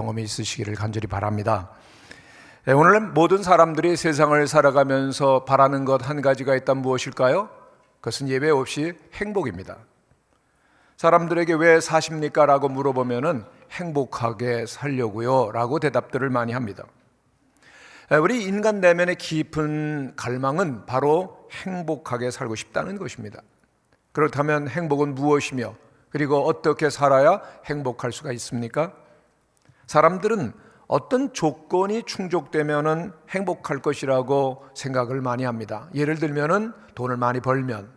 경험이 있으시기를 간절히 바랍니다. 오늘 모든 사람들이 세상을 살아가면서 바라는 것 한 가지가 있다면 무엇일까요? 그것은 예외 없이 행복입니다. 사람들에게 왜 사십니까? 라고 물어보면은 행복하게 살려고요 라고 대답들을 많이 합니다. 우리 인간 내면의 깊은 갈망은 바로 행복하게 살고 싶다는 것입니다. 그렇다면 행복은 무엇이며 그리고 어떻게 살아야 행복할 수가 있습니까? 사람들은 어떤 조건이 충족되면은 행복할 것이라고 생각을 많이 합니다. 예를 들면은 돈을 많이 벌면,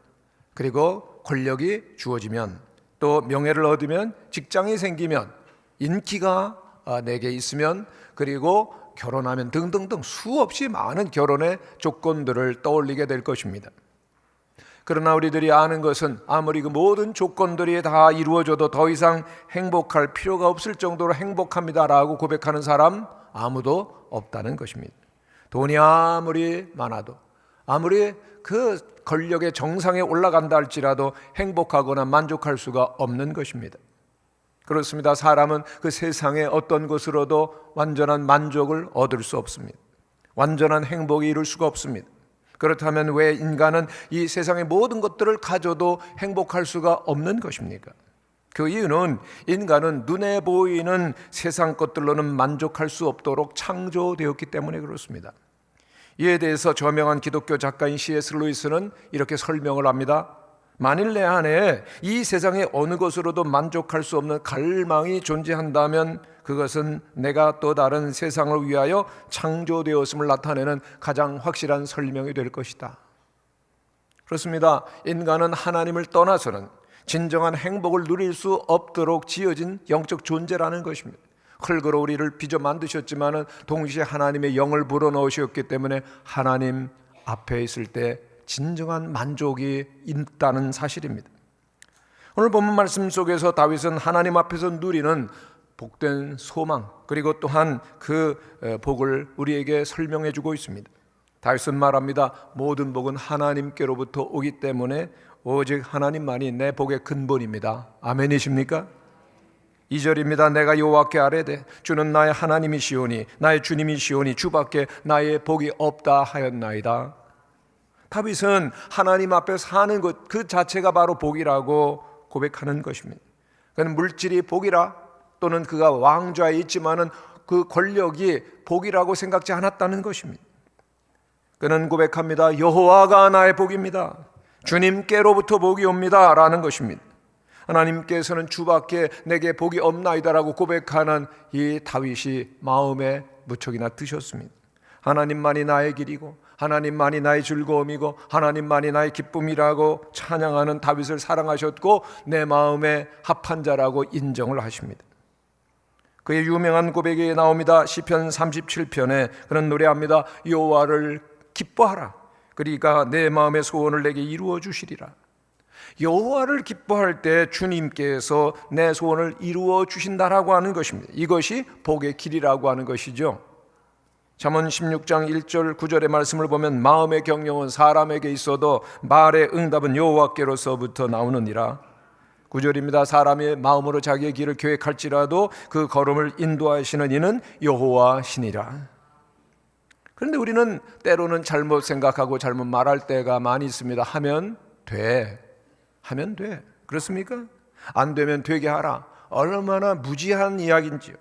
그리고 권력이 주어지면, 또 명예를 얻으면, 직장이 생기면, 인기가 내게 있으면, 그리고 결혼하면 등등등 수없이 많은 결혼의 조건들을 떠올리게 될 것입니다. 그러나 우리들이 아는 것은 아무리 그 모든 조건들이 다 이루어져도 더 이상 행복할 필요가 없을 정도로 행복합니다라고 고백하는 사람 아무도 없다는 것입니다. 돈이 아무리 많아도, 아무리 그 권력의 정상에 올라간다 할지라도 행복하거나 만족할 수가 없는 것입니다. 그렇습니다. 사람은 그 세상의 어떤 것으로도 완전한 만족을 얻을 수 없습니다. 완전한 행복이 이룰 수가 없습니다. 그렇다면 왜 인간은 이 세상의 모든 것들을 가져도 행복할 수가 없는 것입니까? 그 이유는 인간은 눈에 보이는 세상 것들로는 만족할 수 없도록 창조되었기 때문에 그렇습니다. 이에 대해서 저명한 기독교 작가인 C.S. 루이스는 이렇게 설명을 합니다. 만일 내 안에 이 세상의 어느 것으로도 만족할 수 없는 갈망이 존재한다면 그것은 내가 또 다른 세상을 위하여 창조되었음을 나타내는 가장 확실한 설명이 될 것이다. 그렇습니다. 인간은 하나님을 떠나서는 진정한 행복을 누릴 수 없도록 지어진 영적 존재라는 것입니다. 흙으로 우리를 빚어 만드셨지만 동시에 하나님의 영을 불어넣으셨기 때문에 하나님 앞에 있을 때 진정한 만족이 있다는 사실입니다. 오늘 본문 말씀 속에서 다윗은 하나님 앞에서 누리는 복된 소망, 그리고 또한 그 복을 우리에게 설명해 주고 있습니다. 다윗은 말합니다. 모든 복은 하나님께로부터 오기 때문에 오직 하나님만이 내 복의 근본입니다. 아멘이십니까? 2절입니다. 내가 여호와께 아뢰되 주는 나의 하나님이시오니 나의 주님이시오니 주밖에 나의 복이 없다 하였나이다. 다윗은 하나님 앞에 사는 것 그 자체가 바로 복이라고 고백하는 것입니다. 그는 물질이 복이라, 또는 그가 왕좌에 있지만은 그 권력이 복이라고 생각지 않았다는 것입니다. 그는 고백합니다. 여호와가 나의 복입니다. 주님께로부터 복이 옵니다 라는 것입니다. 하나님께서는 주밖에 내게 복이 없나이다라고 고백하는 이 다윗이 마음에 무척이나 드셨습니다. 하나님만이 나의 길이고 하나님만이 나의 즐거움이고 하나님만이 나의 기쁨이라고 찬양하는 다윗을 사랑하셨고 내 마음에 합한 자라고 인정을 하십니다. 그의 유명한 고백이 나옵니다. 시편 37편에 그는 노래합니다. 여호와를 기뻐하라. 그러니까 내 마음의 소원을 내게 이루어 주시리라. 여호와를 기뻐할 때 주님께서 내 소원을 이루어 주신다라고 하는 것입니다. 이것이 복의 길이라고 하는 것이죠. 잠언 16장 1절 9절의 말씀을 보면 마음의 경영은 사람에게 있어도 말의 응답은 여호와께로서부터 나오느니라. 9절입니다. 사람의 마음으로 자기의 길을 계획할지라도 그 걸음을 인도하시는 이는 여호와시니라. 그런데 우리는 때로는 잘못 생각하고 잘못 말할 때가 많이 있습니다. 하면 돼. 그렇습니까? 안 되면 되게 하라. 얼마나 무지한 이야기인지요.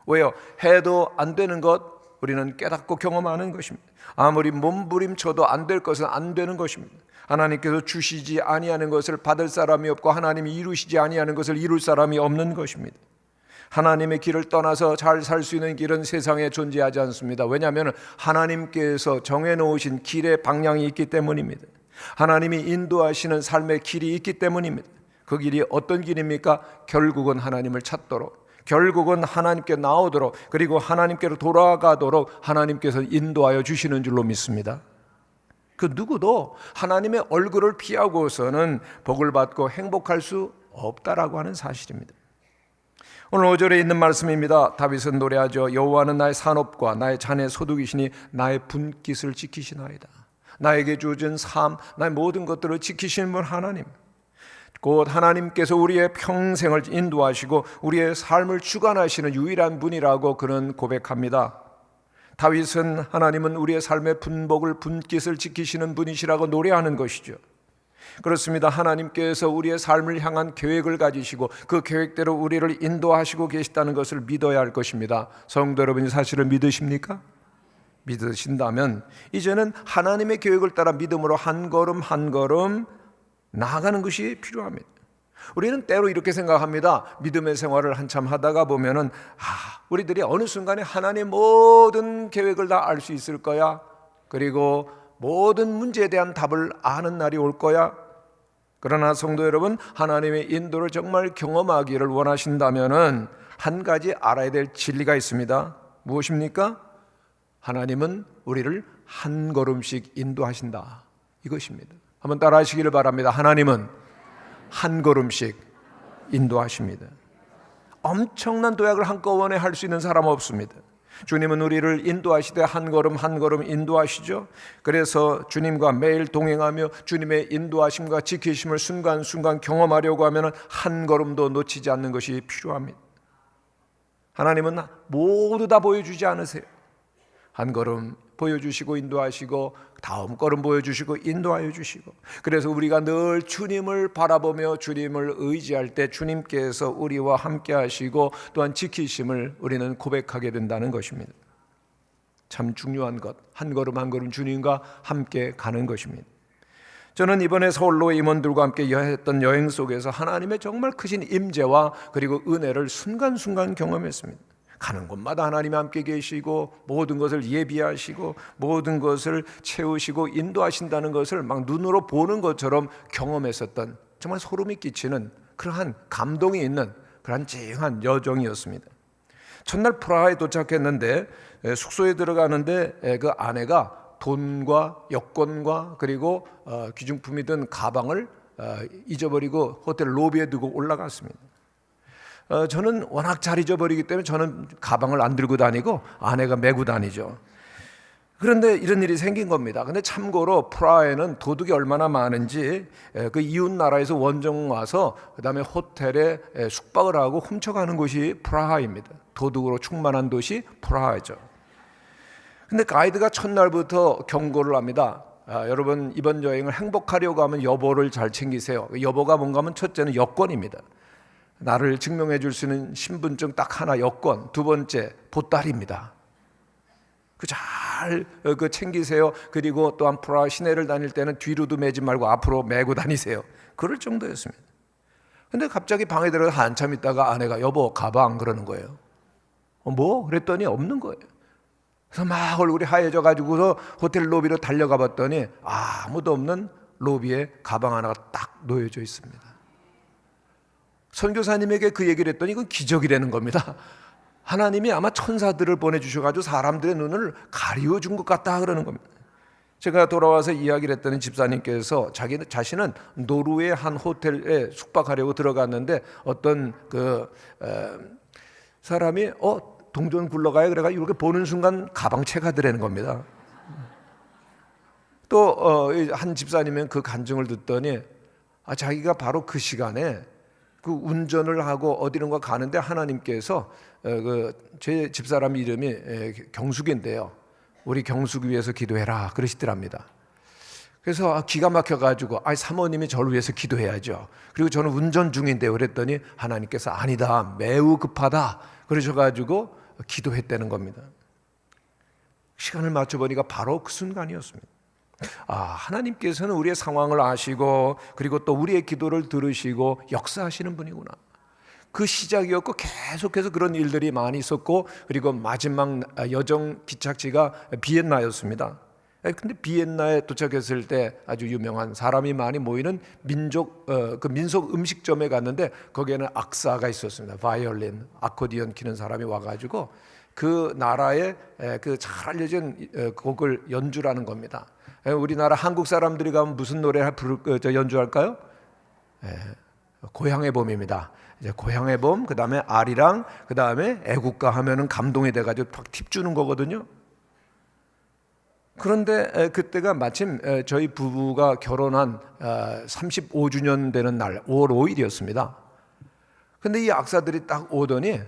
왜요? 해도 안 되는 것 우리는 깨닫고 경험하는 것입니다. 아무리 몸부림쳐도 안 될 것은 안 되는 것입니다. 하나님께서 주시지 아니하는 것을 받을 사람이 없고 하나님이 이루시지 아니하는 것을 이룰 사람이 없는 것입니다. 하나님의 길을 떠나서 잘 살 수 있는 길은 세상에 존재하지 않습니다. 왜냐하면 하나님께서 정해놓으신 길의 방향이 있기 때문입니다. 하나님이 인도하시는 삶의 길이 있기 때문입니다. 그 길이 어떤 길입니까? 결국은 하나님을 찾도록, 결국은 하나님께 나오도록, 그리고 하나님께로 돌아가도록 하나님께서 인도하여 주시는 줄로 믿습니다. 그 누구도 하나님의 얼굴을 피하고서는 복을 받고 행복할 수 없다라고 하는 사실입니다. 오늘 5절에 있는 말씀입니다. 다윗은 노래하죠. 여호와는 나의 산업과 나의 잔의 소득이시니 나의 분깃을 지키시나이다. 나에게 주어진 삶, 나의 모든 것들을 지키시는 분 하나님. 곧 하나님께서 우리의 평생을 인도하시고 우리의 삶을 주관하시는 유일한 분이라고 그는 고백합니다. 다윗은 하나님은 우리의 삶의 분복을 분깃을 지키시는 분이시라고 노래하는 것이죠. 그렇습니다. 하나님께서 우리의 삶을 향한 계획을 가지시고 그 계획대로 우리를 인도하시고 계시다는 것을 믿어야 할 것입니다. 성도 여러분이 사실을 믿으십니까? 믿으신다면 이제는 하나님의 계획을 따라 믿음으로 한 걸음 한 걸음 나아가는 것이 필요합니다. 우리는 때로 이렇게 생각합니다. 믿음의 생활을 한참 하다가 보면은 우리들이 어느 순간에 하나님의 모든 계획을 다 알 수 있을 거야. 그리고 모든 문제에 대한 답을 아는 날이 올 거야. 그러나 성도 여러분, 하나님의 인도를 정말 경험하기를 원하신다면은 한 가지 알아야 될 진리가 있습니다. 무엇입니까? 하나님은 우리를 한 걸음씩 인도하신다. 이것입니다. 한번 따라 하시기를 바랍니다. 하나님은 한 걸음씩 인도하십니다. 엄청난 도약을 한꺼번에 할 수 있는 사람 없습니다. 주님은 우리를 인도하시되 한 걸음 한 걸음 인도하시죠. 그래서 주님과 매일 동행하며 주님의 인도하심과 지키심을 순간순간 경험하려고 하면 한 걸음도 놓치지 않는 것이 필요합니다. 하나님은 모두 다 보여주지 않으세요. 한 걸음 보여주시고 인도하시고 다음 걸음 보여주시고 인도하여 주시고, 그래서 우리가 늘 주님을 바라보며 주님을 의지할 때 주님께서 우리와 함께 하시고 또한 지키심을 우리는 고백하게 된다는 것입니다. 참 중요한 것, 한 걸음 한 걸음 주님과 함께 가는 것입니다. 저는 이번에 서울로 임원들과 함께 했던 여행 속에서 하나님의 정말 크신 임재와 그리고 은혜를 순간순간 경험했습니다. 가는 곳마다 하나님이 함께 계시고 모든 것을 예비하시고 모든 것을 채우시고 인도하신다는 것을 막 눈으로 보는 것처럼 경험했었던, 정말 소름이 끼치는 그러한 감동이 있는 그러한 찡한 여정이었습니다. 첫날 프라하에 도착했는데 숙소에 들어가는데 그 아내가 돈과 여권과 그리고 귀중품이 든 가방을 잊어버리고 호텔 로비에 두고 올라갔습니다. 저는 워낙 잘 잊어버리기 때문에 저는 가방을 안 들고 다니고 아내가 메고 다니죠. 그런데 이런 일이 생긴 겁니다. 근데 참고로 프라하에는 도둑이 얼마나 많은지 그 이웃 나라에서 원정 와서 그 다음에 호텔에 숙박을 하고 훔쳐가는 곳이 프라하입니다. 도둑으로 충만한 도시 프라하죠. 근데 가이드가 첫날부터 경고를 합니다. 여러분, 이번 여행을 행복하려고 하면 여보를 잘 챙기세요. 여보가 뭔가 하면 첫째는 여권입니다. 나를 증명해 줄 수 있는 신분증 딱 하나, 여권. 두 번째 보따리입니다. 잘 챙기세요. 그리고 또한 프라하 시내를 다닐 때는 뒤로도 매지 말고 앞으로 메고 다니세요. 그럴 정도였습니다. 근데 갑자기 방에 들어가 한참 있다가 아내가 여보 가방 그러는 거예요. 뭐? 그랬더니 없는 거예요. 그래서 막 얼굴이 하얘져 가지고서 호텔 로비로 달려가 봤더니 아무도 없는 로비에 가방 하나가 딱 놓여져 있습니다. 선교사님에게 그 얘기를 했더니 이건 기적이라는 겁니다. 하나님이 아마 천사들을 보내주셔가지고 사람들의 눈을 가리워 준 것 같다 그러는 겁니다. 제가 돌아와서 이야기를 했더니 집사님께서 자신은 노르웨이 한 호텔에 숙박하려고 들어갔는데 어떤 사람이 동전 굴러가요 그래가 이렇게 보는 순간 가방채가 되라는 겁니다. 또 한 집사님은 그 간증을 듣더니 자기가 바로 그 시간에 그 운전을 하고 어디론가 가는데 하나님께서 제 집사람 이름이 경숙인데요. 우리 경숙 위해서 기도해라 그러시더랍니다. 그래서 기가 막혀가지고 사모님이 저를 위해서 기도해야죠. 그리고 저는 운전 중인데 그랬더니 하나님께서 아니다, 매우 급하다 그러셔가지고 기도했다는 겁니다. 시간을 맞춰보니까 바로 그 순간이었습니다. 하나님께서는 우리의 상황을 아시고 그리고 또 우리의 기도를 들으시고 역사하시는 분이구나. 그 시작이었고 계속해서 그런 일들이 많이 있었고, 그리고 마지막 여정 기착지가 비엔나였습니다. 근데 비엔나에 도착했을 때 아주 유명한 사람이 많이 모이는 민속 음식점에 갔는데 거기에는 악사가 있었습니다. 바이올린, 아코디언 키는 사람이 와가지고 그 나라의 그 잘 알려진 곡을 연주라는 겁니다. 우리나라 한국 사람들이 가면 무슨 노래 연주할까요? 고향의 봄입니다. 이제 고향의 봄, 그 다음에 아리랑, 그 다음에 애국가 하면은 감동이 돼가지고 팍 팁 주는 거거든요. 그런데 그때가 마침 저희 부부가 결혼한 35주년 되는 날 5월 5일이었습니다. 근데 이 악사들이 딱 오더니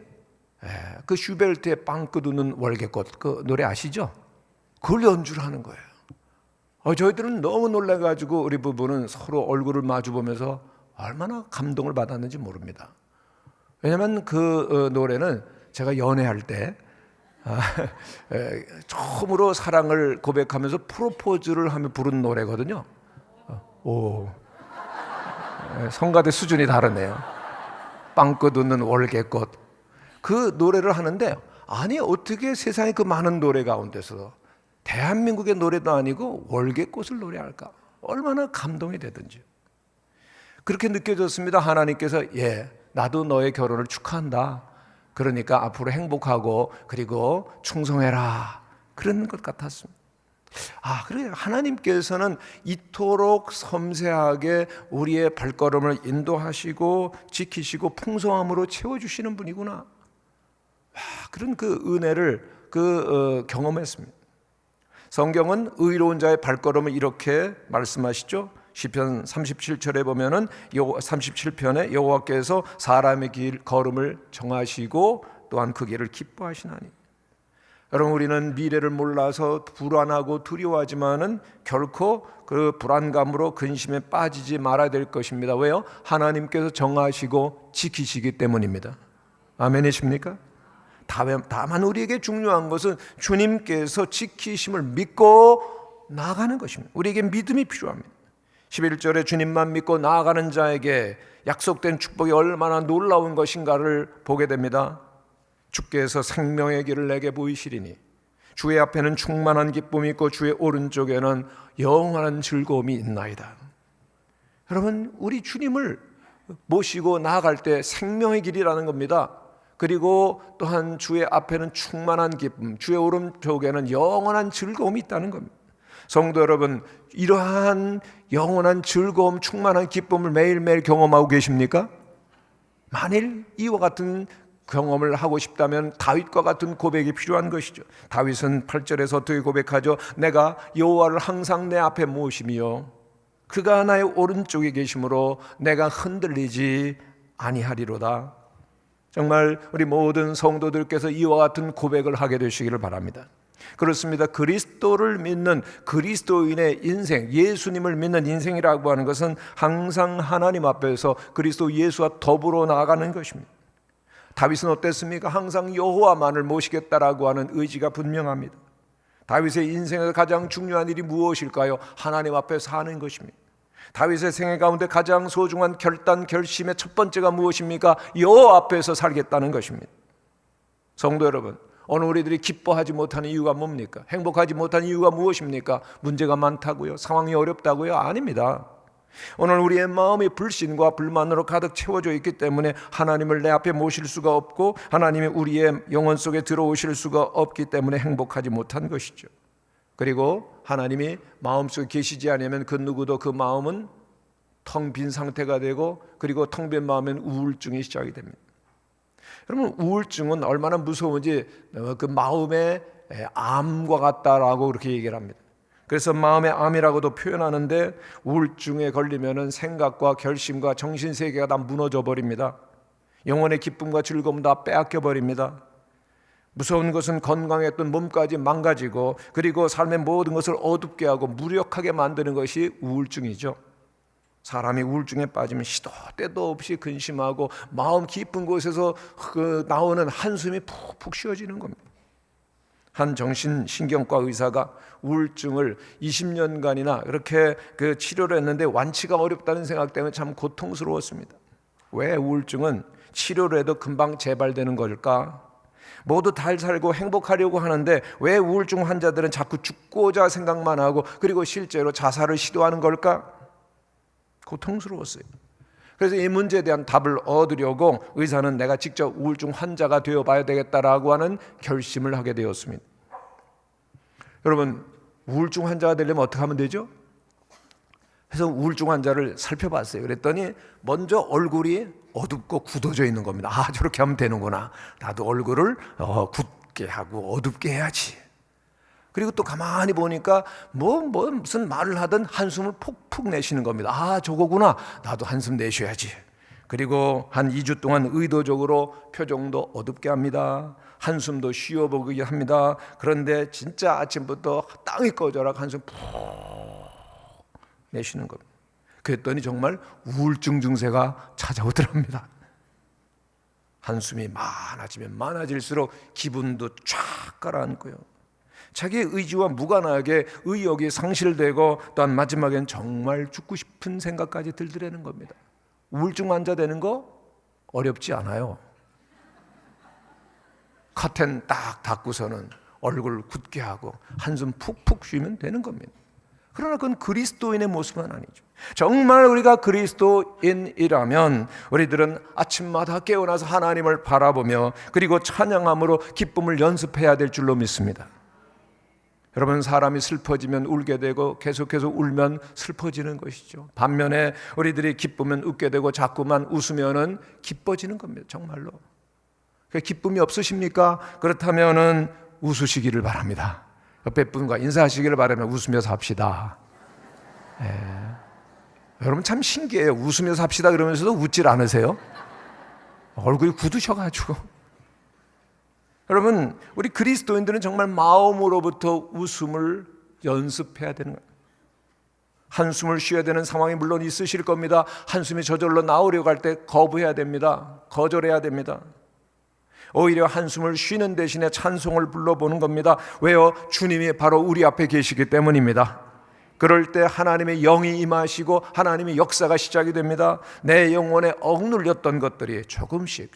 그 슈베르트의 빵 끄두는 월계꽃 그 노래 아시죠? 그걸 연주를 하는 거예요. 저희들은 너무 놀라가지고 우리 부부는 서로 얼굴을 마주보면서 얼마나 감동을 받았는지 모릅니다. 왜냐하면 그 노래는 제가 연애할 때 처음으로 사랑을 고백하면서 프로포즈를 하며 부른 노래거든요. 성가대 수준이 다르네요. 빵 끄두는 월계꽃 그 노래를 하는데, 아니 어떻게 세상에 그 많은 노래 가운데서 대한민국의 노래도 아니고 월계꽃을 노래할까? 얼마나 감동이 되든지 그렇게 느껴졌습니다. 하나님께서 나도 너의 결혼을 축하한다. 그러니까 앞으로 행복하고 그리고 충성해라, 그런 것 같았습니다. 그래요. 하나님께서는 이토록 섬세하게 우리의 발걸음을 인도하시고 지키시고 풍성함으로 채워주시는 분이구나. 그런 그 은혜를 경험했습니다. 성경은 의로운 자의 발걸음을 이렇게 말씀하시죠. 시편 37절에 보면은 37편에 여호와께서 사람의 길 걸음을 정하시고 또한 그 길을 기뻐하시나니. 여러분, 우리는 미래를 몰라서 불안하고 두려워하지만은 결코 그 불안감으로 근심에 빠지지 말아야 될 것입니다. 왜요? 하나님께서 정하시고 지키시기 때문입니다. 아멘이십니까? 다만 우리에게 중요한 것은 주님께서 지키심을 믿고 나아가는 것입니다. 우리에게 믿음이 필요합니다. 11절에 주님만 믿고 나아가는 자에게 약속된 축복이 얼마나 놀라운 것인가를 보게 됩니다. 주께서 생명의 길을 내게 보이시리니 주의 앞에는 충만한 기쁨이 있고 주의 오른쪽에는 영원한 즐거움이 있나이다. 여러분, 우리 주님을 모시고 나아갈 때 생명의 길이라는 겁니다. 그리고 또한 주의 앞에는 충만한 기쁨, 주의 오른쪽에는 영원한 즐거움이 있다는 겁니다. 성도 여러분, 이러한 영원한 즐거움, 충만한 기쁨을 매일매일 경험하고 계십니까? 만일 이와 같은 경험을 하고 싶다면 다윗과 같은 고백이 필요한 것이죠. 다윗은 8절에서 어떻게 고백하죠? 내가 여호와를 항상 내 앞에 모시며 그가 나의 오른쪽에 계심으로 내가 흔들리지 아니하리로다. 정말 우리 모든 성도들께서 이와 같은 고백을 하게 되시기를 바랍니다. 그렇습니다. 그리스도를 믿는 그리스도인의 인생, 예수님을 믿는 인생이라고 하는 것은 항상 하나님 앞에서 그리스도 예수와 더불어 나아가는 것입니다. 다윗은 어땠습니까? 항상 여호와만을 모시겠다라고 하는 의지가 분명합니다. 다윗의 인생에서 가장 중요한 일이 무엇일까요? 하나님 앞에 사는 것입니다. 다윗의 생애 가운데 가장 소중한 결단, 결심의 첫 번째가 무엇입니까? 여호와 앞에서 살겠다는 것입니다. 성도 여러분, 오늘 우리들이 기뻐하지 못하는 이유가 뭡니까? 행복하지 못하는 이유가 무엇입니까? 문제가 많다고요? 상황이 어렵다고요? 아닙니다. 오늘 우리의 마음이 불신과 불만으로 가득 채워져 있기 때문에 하나님을 내 앞에 모실 수가 없고 하나님이 우리의 영혼 속에 들어오실 수가 없기 때문에 행복하지 못한 것이죠. 그리고 하나님이 마음속에 계시지 않으면 그 누구도 그 마음은 텅 빈 상태가 되고, 그리고 텅 빈 마음엔 우울증이 시작이 됩니다. 여러분, 우울증은 얼마나 무서운지 그 마음의 암과 같다라고 그렇게 얘기를 합니다. 그래서 마음의 암이라고도 표현하는데, 우울증에 걸리면은 생각과 결심과 정신세계가 다 무너져 버립니다. 영혼의 기쁨과 즐거움 다 빼앗겨 버립니다. 무서운 것은 건강했던 몸까지 망가지고, 그리고 삶의 모든 것을 어둡게 하고 무력하게 만드는 것이 우울증이죠. 사람이 우울증에 빠지면 시도 때도 없이 근심하고 마음 깊은 곳에서 나오는 한숨이 푹푹 쉬어지는 겁니다. 한 정신신경과 의사가 우울증을 20년간이나 이렇게 치료를 했는데 완치가 어렵다는 생각 때문에 참 고통스러웠습니다. 왜 우울증은 치료를 해도 금방 재발되는 걸까? 모두 잘 살고 행복하려고 하는데 왜 우울증 환자들은 자꾸 죽고자 생각만 하고 그리고 실제로 자살을 시도하는 걸까? 고통스러웠어요. 그래서 이 문제에 대한 답을 얻으려고 의사는 내가 직접 우울증 환자가 되어봐야 되겠다라고 하는 결심을 하게 되었습니다. 여러분, 우울증 환자가 되려면 어떻게 하면 되죠? 그래서 우울증 환자를 살펴봤어요. 그랬더니 먼저 얼굴이 어둡고 굳어져 있는 겁니다. 저렇게 하면 되는구나. 나도 얼굴을 굳게 하고 어둡게 해야지. 그리고 또 가만히 보니까 무슨 말을 하든 한숨을 푹푹 내쉬는 겁니다. 아, 저거구나. 나도 한숨 내쉬어야지. 그리고 한 2주 동안 의도적으로 표정도 어둡게 합니다. 한숨도 쉬어보게 합니다. 그런데 진짜 아침부터 땅이 꺼져라 한숨 푹 내쉬는 겁니다. 그랬더니 정말 우울증 증세가 찾아오더랍니다. 한숨이 많아지면 많아질수록 기분도 쫙 가라앉고요. 자기의 의지와 무관하게 의욕이 상실되고 또한 마지막엔 정말 죽고 싶은 생각까지 들더라는 겁니다. 우울증 환자 되는 거 어렵지 않아요. 커튼 딱 닫고서는 얼굴 굳게 하고 한숨 푹푹 쉬면 되는 겁니다. 그러나 그건 그리스도인의 모습은 아니죠. 정말 우리가 그리스도인이라면 우리들은 아침마다 깨어나서 하나님을 바라보며 그리고 찬양함으로 기쁨을 연습해야 될 줄로 믿습니다. 여러분, 사람이 슬퍼지면 울게 되고 계속해서 울면 슬퍼지는 것이죠. 반면에 우리들이 기쁘면 웃게 되고 자꾸만 웃으면 기뻐지는 겁니다. 정말로. 기쁨이 없으십니까? 그렇다면 웃으시기를 바랍니다. 옆에 분과 인사하시기를 바라면 웃으며 삽시다. 여러분 참 신기해요. 웃으며 삽시다 그러면서도 웃질 않으세요? 얼굴이 굳으셔가지고. 여러분, 우리 그리스도인들은 정말 마음으로부터 웃음을 연습해야 되는 거예요. 한숨을 쉬어야 되는 상황이 물론 있으실 겁니다. 한숨이 저절로 나오려고 할 때 거부해야 됩니다. 거절해야 됩니다. 오히려 한숨을 쉬는 대신에 찬송을 불러보는 겁니다. 왜요? 주님이 바로 우리 앞에 계시기 때문입니다. 그럴 때 하나님의 영이 임하시고 하나님의 역사가 시작이 됩니다. 내 영혼에 억눌렸던 것들이 조금씩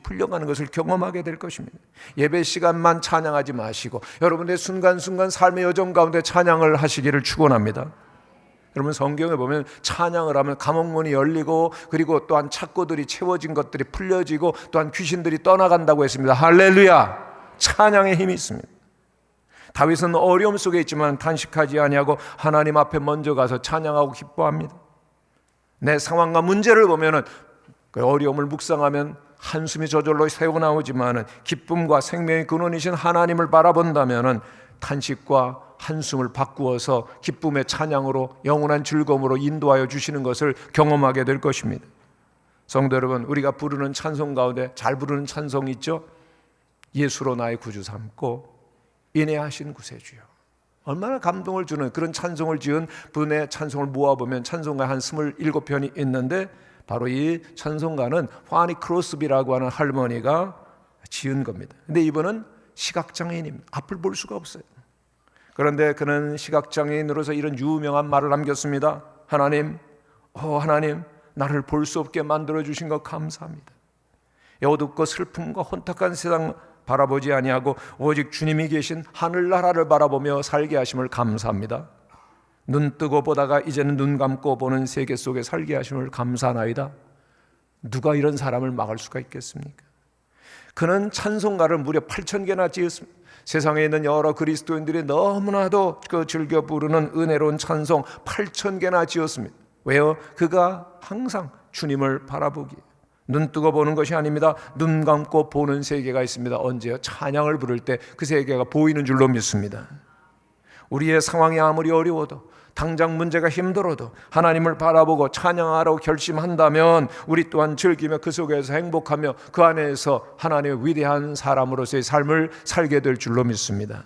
풀려가는 것을 경험하게 될 것입니다. 예배 시간만 찬양하지 마시고 여러분의 순간순간 삶의 여정 가운데 찬양을 하시기를 축원합니다. 여러분, 성경에 보면 찬양을 하면 감옥문이 열리고 그리고 또한 착고들이 채워진 것들이 풀려지고 또한 귀신들이 떠나간다고 했습니다. 할렐루야! 찬양의 힘이 있습니다. 다윗은 어려움 속에 있지만 단식하지 아니하고 하나님 앞에 먼저 가서 찬양하고 기뻐합니다. 내 상황과 문제를 보면은 그 어려움을 묵상하면 한숨이 저절로 새어나오지만은 기쁨과 생명의 근원이신 하나님을 바라본다면은 탄식과 한숨을 바꾸어서 기쁨의 찬양으로 영원한 즐거움으로 인도하여 주시는 것을 경험하게 될 것입니다. 성도 여러분, 우리가 부르는 찬송 가운데 잘 부르는 찬송이 있죠? 예수로 나의 구주 삼고 인애하신 구세주여. 얼마나 감동을 주는 그런 찬송을 지은 분의 찬송을 모아보면 찬송가 한 27편이 있는데 바로 이 찬송가는 파니 크로스비라고 하는 할머니가 지은 겁니다. 근데 이분은 시각장애인입니다. 앞을 볼 수가 없어요. 그런데 그는 시각장애인으로서 이런 유명한 말을 남겼습니다. 하나님, 하나님, 나를 볼 수 없게 만들어주신 것 감사합니다. 어둡고 슬픔과 혼탁한 세상 바라보지 아니하고 오직 주님이 계신 하늘나라를 바라보며 살게 하심을 감사합니다. 눈 뜨고 보다가 이제는 눈 감고 보는 세계 속에 살게 하심을 감사하나이다. 누가 이런 사람을 막을 수가 있겠습니까? 그는 찬송가를 무려 8,000개나 지었습니다. 세상에 있는 여러 그리스도인들이 너무나도 즐겨 부르는 은혜로운 찬송 8,000개나 지었습니다. 왜요? 그가 항상 주님을 바라보기, 눈 뜨고 보는 것이 아닙니다. 눈 감고 보는 세계가 있습니다. 언제요? 찬양을 부를 때 그 세계가 보이는 줄로 믿습니다. 우리의 상황이 아무리 어려워도 당장 문제가 힘들어도 하나님을 바라보고 찬양하라고 결심한다면 우리 또한 즐기며 그 속에서 행복하며 그 안에서 하나님의 위대한 사람으로서의 삶을 살게 될 줄로 믿습니다.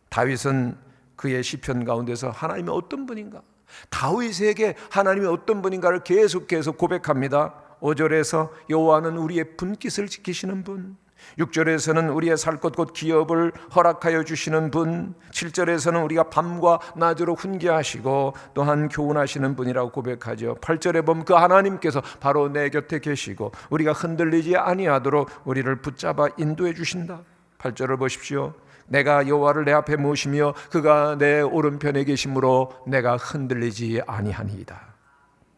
다윗은 그의 시편 가운데서 하나님이 어떤 분인가, 다윗에게 하나님이 어떤 분인가를 계속해서 고백합니다. 5절에서 여호와는 우리의 분깃을 지키시는 분, 6절에서는 우리의 살 것 곧 기업을 허락하여 주시는 분, 7절에서는 우리가 밤과 낮으로 훈계하시고 또한 교훈하시는 분이라고 고백하죠. 8절에 보면 그 하나님께서 바로 내 곁에 계시고 우리가 흔들리지 아니하도록 우리를 붙잡아 인도해 주신다. 8절을 보십시오. 내가 여호와를 내 앞에 모시며 그가 내 오른편에 계심으로 내가 흔들리지 아니하니이다.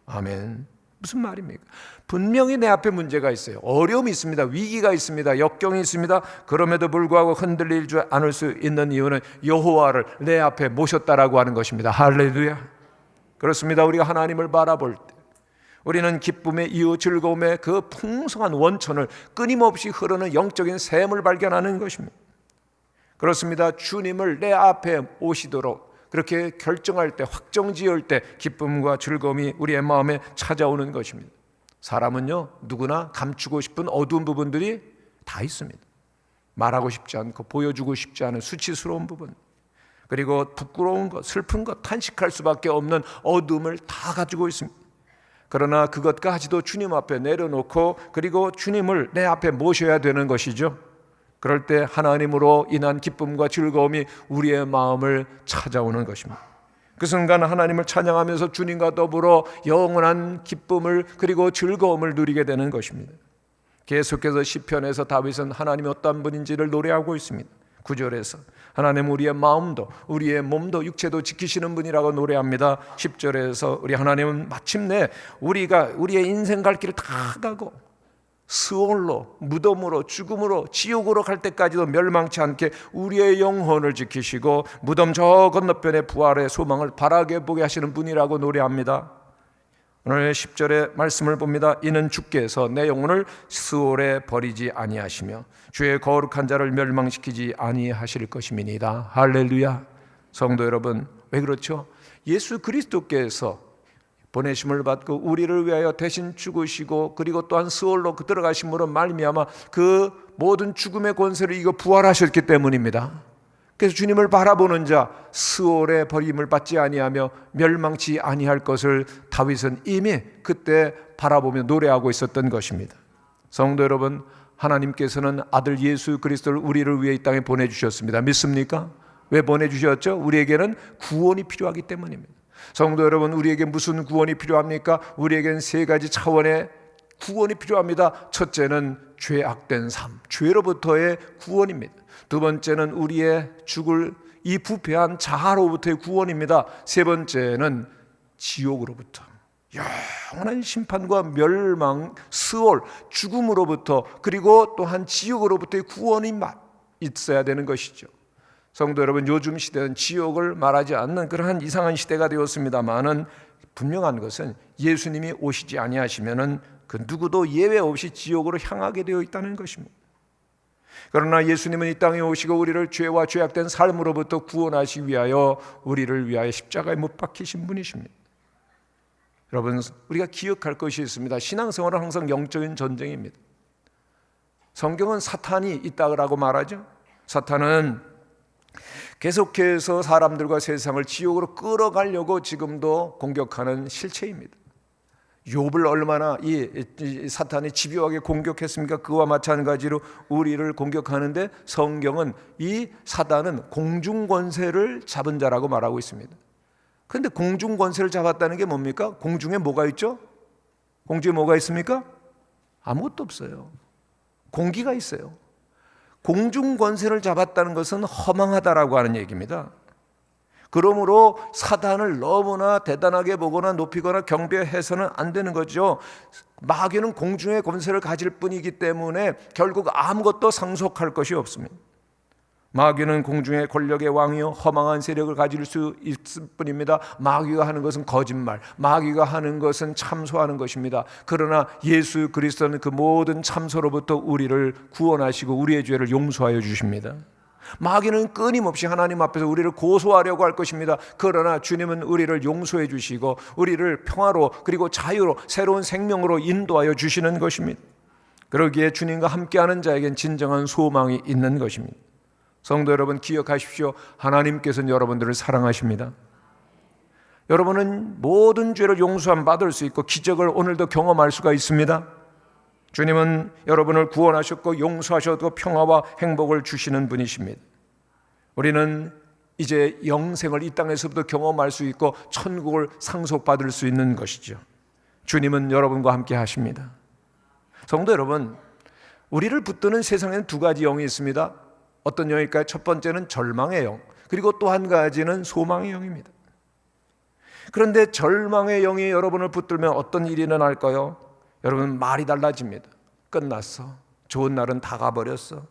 아멘. 무슨 말입니까? 분명히 내 앞에 문제가 있어요. 어려움이 있습니다. 위기가 있습니다. 역경이 있습니다. 그럼에도 불구하고 흔들리지 않을 수 있는 이유는 여호와를 내 앞에 모셨다라고 하는 것입니다. 할렐루야. 그렇습니다. 우리가 하나님을 바라볼 때 우리는 기쁨의 이유, 즐거움의 그 풍성한 원천을 끊임없이 흐르는 영적인 샘을 발견하는 것입니다. 그렇습니다. 주님을 내 앞에 오시도록 그렇게 결정할 때, 확정지을 때 기쁨과 즐거움이 우리의 마음에 찾아오는 것입니다. 사람은요, 누구나 감추고 싶은 어두운 부분들이 다 있습니다. 말하고 싶지 않고 보여주고 싶지 않은 수치스러운 부분, 그리고 부끄러운 것, 슬픈 것, 탄식할 수밖에 없는 어둠을 다 가지고 있습니다. 그러나 그것까지도 주님 앞에 내려놓고 그리고 주님을 내 앞에 모셔야 되는 것이죠. 그럴 때 하나님으로 인한 기쁨과 즐거움이 우리의 마음을 찾아오는 것입니다. 그 순간 하나님을 찬양하면서 주님과 더불어 영원한 기쁨을 그리고 즐거움을 누리게 되는 것입니다. 계속해서 시편에서 다윗은 하나님이 어떤 분인지를 노래하고 있습니다. 9절에서 하나님 우리의 마음도 우리의 몸도 육체도 지키시는 분이라고 노래합니다. 10절에서 우리 하나님은 마침내 우리의 인생 갈 길을 다 가고 스올로, 무덤으로, 죽음으로, 지옥으로 갈 때까지도 멸망치 않게 우리의 영혼을 지키시고 무덤 저 건너편의 부활의 소망을 바라게 보게 하시는 분이라고 노래합니다. 오늘 10절의 말씀을 봅니다. 이는 주께서 내 영혼을 스올에 버리지 아니하시며 주의 거룩한 자를 멸망시키지 아니하실 것임이니이다. 할렐루야. 성도 여러분, 왜 그렇죠? 예수 그리스도께서 보내심을 받고 우리를 위하여 대신 죽으시고 그리고 또한 스올로 들어가심으로 말미암아 그 모든 죽음의 권세를 이겨 부활하셨기 때문입니다. 그래서 주님을 바라보는 자 스올의 버림을 받지 아니하며 멸망치 아니할 것을 다윗은 이미 그때 바라보며 노래하고 있었던 것입니다. 성도 여러분, 하나님께서는 아들 예수 그리스도를 우리를 위해 이 땅에 보내주셨습니다. 믿습니까? 왜 보내주셨죠? 우리에게는 구원이 필요하기 때문입니다. 성도 여러분, 우리에게 무슨 구원이 필요합니까? 우리에겐 세 가지 차원의 구원이 필요합니다. 첫째는 죄악된 삶, 죄로부터의 구원입니다. 두 번째는 우리의 죽을 이 부패한 자아로부터의 구원입니다. 세 번째는 지옥으로부터 영원한 심판과 멸망, 스올, 죽음으로부터 그리고 또한 지옥으로부터의 구원이 있어야 되는 것이죠. 성도 여러분, 요즘 시대는 지옥을 말하지 않는 그러한 이상한 시대가 되었습니다만은 분명한 것은 예수님이 오시지 아니하시면은 그 누구도 예외 없이 지옥으로 향하게 되어 있다는 것입니다. 그러나 예수님은 이 땅에 오시고 우리를 죄와 죄악된 삶으로부터 구원하시기 위하여 우리를 위하여 십자가에 못 박히신 분이십니다. 여러분, 우리가 기억할 것이 있습니다. 신앙생활은 항상 영적인 전쟁입니다. 성경은 사탄이 있다고 말하죠. 사탄은 계속해서 사람들과 세상을 지옥으로 끌어가려고 지금도 공격하는 실체입니다. 욥을 얼마나 이 사탄이 집요하게 공격했습니까? 그와 마찬가지로 우리를 공격하는데 성경은 이 사단은 공중권세를 잡은 자라고 말하고 있습니다. 그런데 공중권세를 잡았다는 게 뭡니까? 공중에 뭐가 있죠? 공중에 뭐가 있습니까? 아무것도 없어요. 공기가 있어요. 공중권세를 잡았다는 것은 허망하다라고 하는 얘기입니다. 그러므로 사단을 너무나 대단하게 보거나 높이거나 경배해서는 안 되는 거죠. 마귀는 공중의 권세를 가질 뿐이기 때문에 결국 아무것도 상속할 것이 없습니다. 마귀는 공중의 권력의 왕이요 허망한 세력을 가질 수 있을 뿐입니다. 마귀가 하는 것은 거짓말, 마귀가 하는 것은 참소하는 것입니다. 그러나 예수 그리스도는 그 모든 참소로부터 우리를 구원하시고 우리의 죄를 용서하여 주십니다. 마귀는 끊임없이 하나님 앞에서 우리를 고소하려고 할 것입니다. 그러나 주님은 우리를 용서해 주시고 우리를 평화로 그리고 자유로 새로운 생명으로 인도하여 주시는 것입니다. 그러기에 주님과 함께하는 자에겐 진정한 소망이 있는 것입니다. 성도 여러분, 기억하십시오. 하나님께서는 여러분들을 사랑하십니다. 여러분은 모든 죄를 용서함 받을 수 있고 기적을 오늘도 경험할 수가 있습니다. 주님은 여러분을 구원하셨고 용서하셨고 평화와 행복을 주시는 분이십니다. 우리는 이제 영생을 이 땅에서부터 경험할 수 있고 천국을 상속받을 수 있는 것이죠. 주님은 여러분과 함께 하십니다. 성도 여러분, 우리를 붙드는 세상에는 두 가지 영이 있습니다. 어떤 영일까요? 첫 번째는 절망의 영, 그리고 또 한 가지는 소망의 영입니다. 그런데 절망의 영이 여러분을 붙들면 어떤 일이 일어날까요? 여러분, 말이 달라집니다. 끝났어. 좋은 날은 다 가버렸어.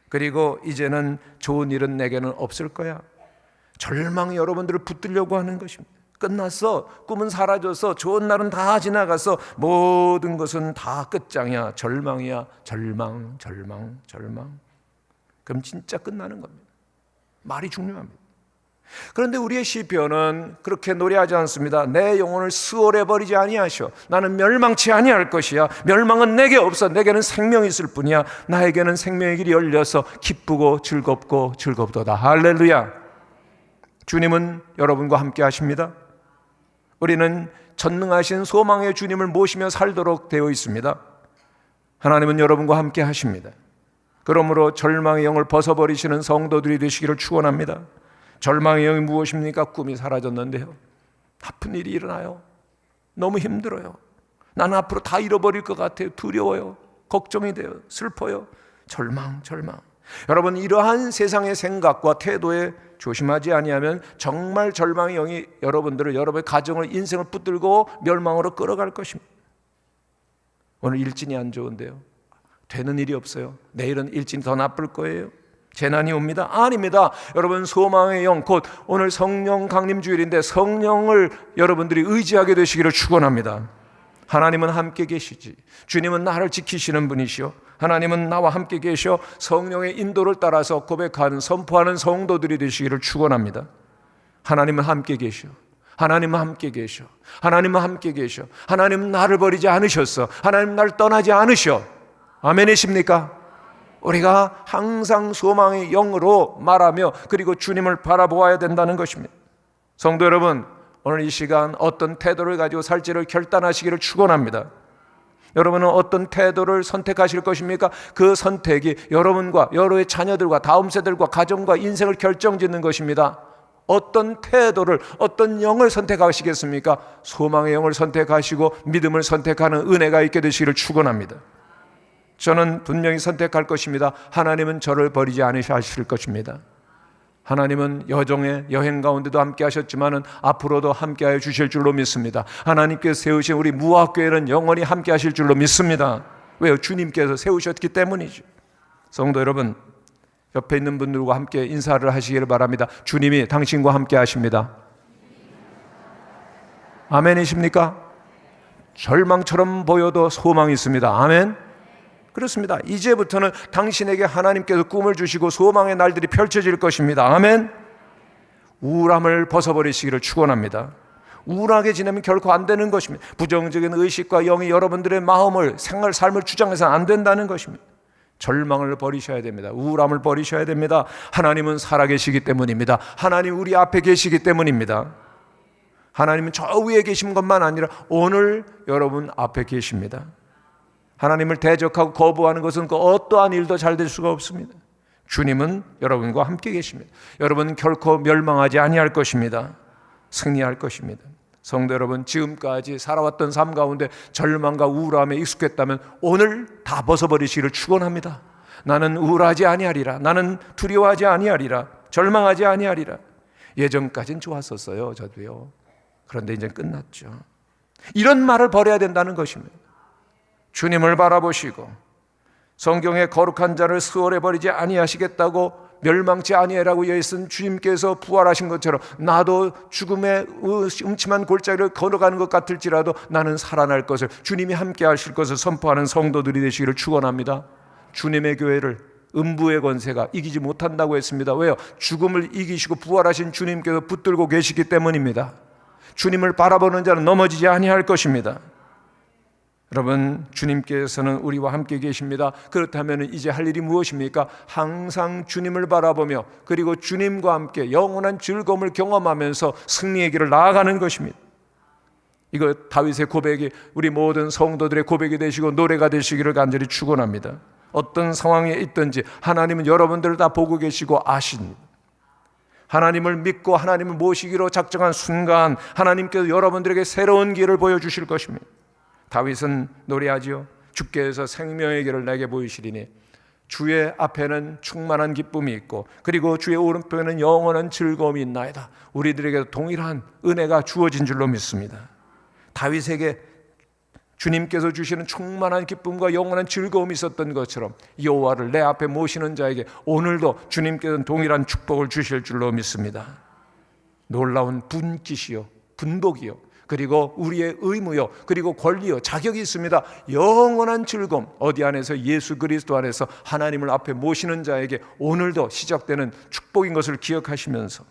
그리고 이제는 좋은 일은 내게는 없을 거야. 절망이 여러분들을 붙들려고 하는 것입니다. 끝났어. 꿈은 사라졌어. 좋은 날은 다 지나갔어. 모든 것은 다 끝장이야. 절망이야. 절망. 그럼 진짜 끝나는 겁니다. 말이 중요합니다. 그런데 우리의 시편은 그렇게 노래하지 않습니다. 내 영혼을 수월해 버리지 아니하시오. 나는 멸망치 아니할 것이야. 멸망은 내게 없어. 내게는 생명이 있을 뿐이야. 나에게는 생명의 길이 열려서 기쁘고 즐겁고 즐겁도다. 할렐루야. 주님은 여러분과 함께 하십니다. 우리는 전능하신 소망의 주님을 모시며 살도록 되어 있습니다. 하나님은 여러분과 함께 하십니다. 그러므로 절망의 영을 벗어버리시는 성도들이 되시기를 축원합니다. 절망의 영이 무엇입니까? 꿈이 사라졌는데요, 아픈 일이 일어나요. 너무 힘들어요. 나는 앞으로 다 잃어버릴 것 같아요. 두려워요. 걱정이 돼요. 슬퍼요. 절망. 여러분, 이러한 세상의 생각과 태도에 조심하지 아니하면 정말 절망의 영이 여러분들을, 여러분의 가정을, 인생을 붙들고 멸망으로 끌어갈 것입니다. 오늘 일진이 안 좋은데요, 되는 일이 없어요. 내일은 일진이 더 나쁠 거예요. 재난이 옵니다. 아닙니다. 여러분, 소망의 영, 곧 오늘 성령 강림 주일인데 성령을 여러분들이 의지하게 되시기를 축원합니다. 하나님은 함께 계시지. 주님은 나를 지키시는 분이시오. 하나님은 나와 함께 계셔 성령의 인도를 따라서 고백하는, 선포하는 성도들이 되시기를 축원합니다. 하나님은 함께 계셔. 하나님은 함께 계셔. 하나님은 함께 계셔. 하나님은 나를 버리지 않으셨어. 하나님은 나를 떠나지 않으셔. 아멘이십니까? 우리가 항상 소망의 영으로 말하며 그리고 주님을 바라보아야 된다는 것입니다. 성도 여러분, 오늘 이 시간 어떤 태도를 가지고 살지를 결단하시기를 축원합니다. 여러분은 어떤 태도를 선택하실 것입니까? 그 선택이 여러분과 여러분의 자녀들과 다음 세대들과 가정과 인생을 결정짓는 것입니다. 어떤 태도를, 어떤 영을 선택하시겠습니까? 소망의 영을 선택하시고 믿음을 선택하는 은혜가 있게 되시기를 축원합니다. 저는 분명히 선택할 것입니다. 하나님은 저를 버리지 않으실 것입니다. 하나님은 여정의 여행 가운데도 함께 하셨지만 앞으로도 함께 하여 주실 줄로 믿습니다. 하나님께서 세우신 우리 무학교회는 영원히 함께 하실 줄로 믿습니다. 왜요? 주님께서 세우셨기 때문이죠. 성도 여러분, 옆에 있는 분들과 함께 인사를 하시기를 바랍니다. 주님이 당신과 함께 하십니다. 아멘이십니까? 절망처럼 보여도 소망이 있습니다. 아멘. 그렇습니다. 이제부터는 당신에게 하나님께서 꿈을 주시고 소망의 날들이 펼쳐질 것입니다. 아멘. 우울함을 벗어버리시기를 축원합니다. 우울하게 지내면 결코 안 되는 것입니다. 부정적인 의식과 영이 여러분들의 마음을, 생활, 삶을 주장해서는 안 된다는 것입니다. 절망을 버리셔야 됩니다. 우울함을 버리셔야 됩니다. 하나님은 살아계시기 때문입니다. 하나님 우리 앞에 계시기 때문입니다. 하나님은 저 위에 계신 것만 아니라 오늘 여러분 앞에 계십니다. 하나님을 대적하고 거부하는 것은 그 어떠한 일도 잘 될 수가 없습니다. 주님은 여러분과 함께 계십니다. 여러분은 결코 멸망하지 아니할 것입니다. 승리할 것입니다. 성도 여러분, 지금까지 살아왔던 삶 가운데 절망과 우울함에 익숙했다면 오늘 다 벗어버리시기를 축원합니다. 나는 우울하지 아니하리라. 나는 두려워하지 아니하리라. 절망하지 아니하리라. 예전까진 좋았었어요. 저도요. 그런데 이제 끝났죠. 이런 말을 버려야 된다는 것입니다. 주님을 바라보시고 성경에 거룩한 자를 수월해 버리지 아니하시겠다고 멸망치 아니하라고 여기쓴 주님께서 부활하신 것처럼 나도 죽음의 음침한 골짜기를 걸어가는 것 같을지라도 나는 살아날 것을, 주님이 함께 하실 것을 선포하는 성도들이 되시기를 축원합니다. 주님의 교회를 음부의 권세가 이기지 못한다고 했습니다. 왜요? 죽음을 이기시고 부활하신 주님께서 붙들고 계시기 때문입니다. 주님을 바라보는 자는 넘어지지 아니할 것입니다. 여러분, 주님께서는 우리와 함께 계십니다. 그렇다면 이제 할 일이 무엇입니까? 항상 주님을 바라보며 그리고 주님과 함께 영원한 즐거움을 경험하면서 승리의 길을 나아가는 것입니다. 이거 다윗의 고백이 우리 모든 성도들의 고백이 되시고 노래가 되시기를 간절히 축원합니다. 어떤 상황에 있든지 하나님은 여러분들을 다 보고 계시고 아십니다. 하나님을 믿고 하나님을 모시기로 작정한 순간 하나님께서 여러분들에게 새로운 길을 보여주실 것입니다. 다윗은 노래하지요. 주께서 생명의 길을 내게 보이시리니 주의 앞에는 충만한 기쁨이 있고 그리고 주의 오른편에는 영원한 즐거움이 있나이다. 우리들에게 동일한 은혜가 주어진 줄로 믿습니다. 다윗에게 주님께서 주시는 충만한 기쁨과 영원한 즐거움이 있었던 것처럼 여호와를 내 앞에 모시는 자에게 오늘도 주님께서는 동일한 축복을 주실 줄로 믿습니다. 놀라운 분깃이요, 분복이요, 그리고 우리의 의무요, 그리고 권리요, 자격이 있습니다. 영원한 즐거움, 어디 안에서? 예수 그리스도 안에서 하나님을 앞에 모시는 자에게 오늘도 시작되는 축복인 것을 기억하시면서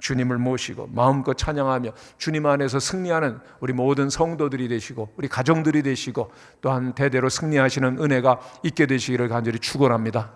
주님을 모시고 마음껏 찬양하며 주님 안에서 승리하는 우리 모든 성도들이 되시고 우리 가정들이 되시고 또한 대대로 승리하시는 은혜가 있게 되시기를 간절히 축원합니다.